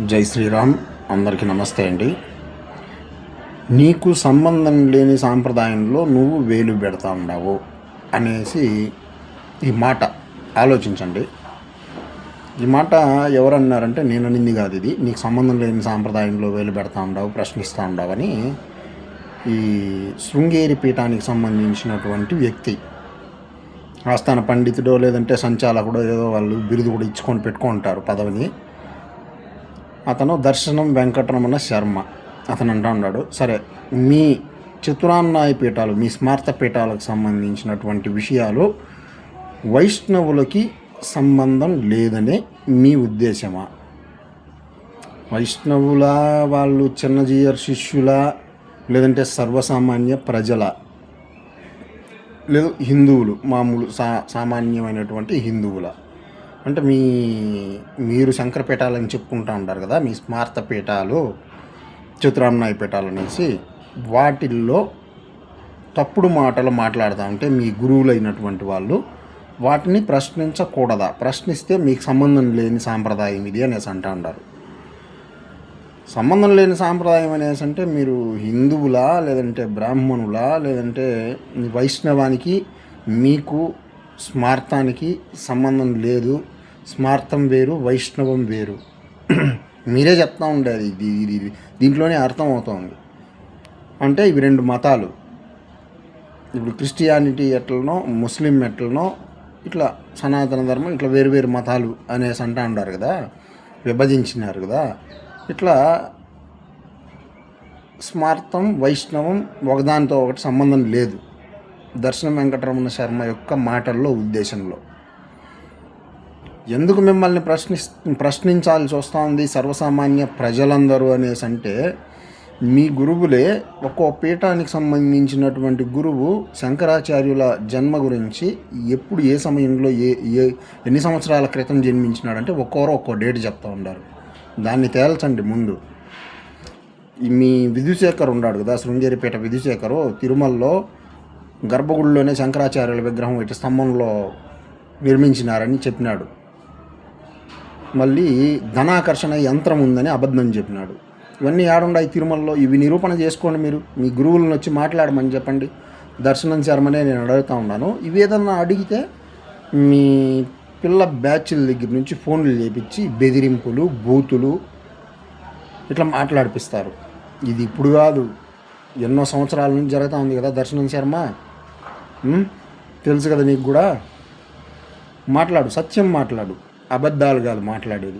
జై శ్రీరామ్. అందరికీ నమస్తే అండి. నీకు సంబంధం లేని సాంప్రదాయంలో నువ్వు వేలు పెడతా ఉన్నావు అనేసి ఈ మాట ఆలోచించండి. ఈ మాట ఎవరన్నారంటే నేను అనింది కాదు. ఇది నీకు సంబంధం లేని సాంప్రదాయంలో వేలు పెడతా ఉండవు, ప్రశ్నిస్తూ ఉండవని ఈ శృంగేరి పీఠానికి సంబంధించినటువంటి వ్యక్తి, ఆస్థాన పండితుడో లేదంటే సంచాలకుడో ఏదో వాళ్ళు బిరుదు కూడా ఇచ్చుకొని పెట్టుకుంటారు పదవిని. అతను దర్శనం వెంకటరమణ శర్మ. అతను అంటూ ఉన్నాడు, సరే మీ చతురాన్నాయ పీఠాలు, మీ స్మార్త పీఠాలకు సంబంధించినటువంటి విషయాలు వైష్ణవులకి సంబంధం లేదనే మీ ఉద్దేశమా? వైష్ణవుల వాళ్ళు చిన్నజీయర్ శిష్యుల, లేదంటే సర్వసామాన్య ప్రజల, లేదు హిందువులు మామూలు సామాన్యమైనటువంటి హిందువుల? అంటే మీరు శంకర పీఠాలని చెప్పుకుంటూ ఉంటారు కదా, మీ స్మార్త పీఠాలు, చతురాన్నాయ పీఠాలు అనేసి, వాటిల్లో తప్పుడు మాటలు మాట్లాడుతూ ఉంటే మీ గురువులైనటువంటి వాళ్ళు వాటిని ప్రశ్నించకూడదా? ప్రశ్నిస్తే మీకు సంబంధం లేని సాంప్రదాయం ఇది అనేసి అంటూ ఉంటారు. సంబంధం లేని సాంప్రదాయం అనేసి అంటే మీరు హిందువులా, లేదంటే బ్రాహ్మణులా, లేదంటే వైష్ణవానికి మీకు స్మార్తానికి సంబంధం లేదు, స్మార్తం వేరు, వైష్ణవం వేరు, మీరే చెప్తా ఉండేది. ఇది దీంట్లోనే అర్థం అవుతుంది. అంటే ఇవి రెండు మతాలు. ఇప్పుడు క్రిస్టియానిటీ ఎట్లనో, ముస్లిం ఎట్లనో, ఇట్లా సనాతన ధర్మం, ఇట్లా వేరు వేరు మతాలు అనేసి అంటూ ఉంటారు కదా, విభజించినారు కదా. ఇట్లా స్మార్తం వైష్ణవం ఒకదానితో ఒకటి సంబంధం లేదు దర్శనం వెంకటరమణ శర్మ యొక్క మాటల్లో, ఉద్దేశంలో. ఎందుకు మిమ్మల్ని ప్రశ్నించాల్సి వస్తుంది సర్వసామాన్య ప్రజలందరూ అనేసి అంటే, మీ గురువులే ఒక్కో పీఠానికి సంబంధించినటువంటి గురువు శంకరాచార్యుల జన్మ గురించి ఎప్పుడు, ఏ సమయంలో, ఎన్ని సంవత్సరాల క్రితం జన్మించినాడంటే ఒక్కో డేట్ చెప్తూ ఉంటారు. దాన్ని తేల్చండి ముందు. మీ విధుశేఖర్ ఉన్నాడు కదా, శృంగేరిపేట విధుశేఖరు, తిరుమలలో గర్భగుడిలోనే శంకరాచార్యుల విగ్రహం ఇటు స్తంభంలో నిర్మించినారని చెప్పినాడు. మళ్ళీ ధనాకర్షణ యంత్రం ఉందని అబద్ధం చెప్పినాడు. ఇవన్నీ ఏడుండాయి తిరుమలలో? ఇవి నిరూపణ చేసుకోండి. మీరు మీ గురువులను వచ్చి మాట్లాడమని చెప్పండి. దర్శనం శర్మనే నేను అడుగుతూ ఉన్నాను. ఇవి ఏదన్నా అడిగితే మీ పిల్ల బ్యాచ్ల దగ్గర నుంచి ఫోన్లు చేపించి బెదిరింపులు, బూతులు ఇట్లా మాట్లాడిపిస్తారు. ఇది ఇప్పుడు కాదు, ఎన్నో సంవత్సరాల నుంచి జరుగుతూ ఉంది కదా దర్శనం శర్మ. తెలుసు కదా నీకు కూడా. మాట్లాడు, సత్యం మాట్లాడు, అబద్ధాలు కాదు మాట్లాడేది.